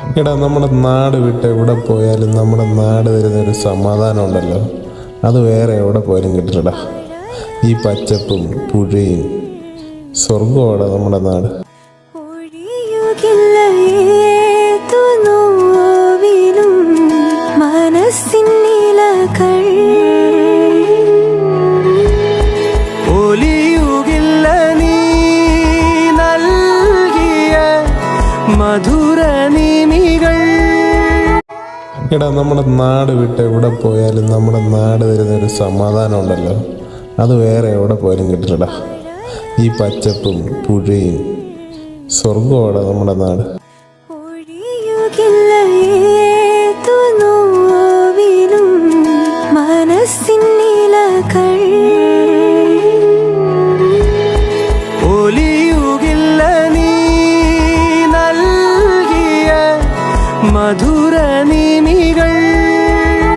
എടാ, നമ്മുടെ നാട് വിട്ട് എവിടെ പോയാലും നമ്മുടെ നാട് തരുന്നൊരു സമാധാനം ഉണ്ടല്ലോ, അത് വേറെ എവിടെ പോയാലും കിട്ടില്ലടാ. ഈ പച്ചപ്പും പുഴയും സ്വർഗമാണ് നമ്മുടെ നാട്. എടാ, നമ്മുടെ നാട് വിട്ട് എവിടെ പോയാലും നമ്മുടെ നാട് തരുന്നൊരു സമാധാനം ഉണ്ടല്ലോ, അത് വേറെ എവിടെ പോയാലും കിട്ടില്ലടാ. ഈ പച്ചപ്പും പുഴയും സ്വർഗമാണ് നമ്മുടെ നാട്. മധുര നിമികൾ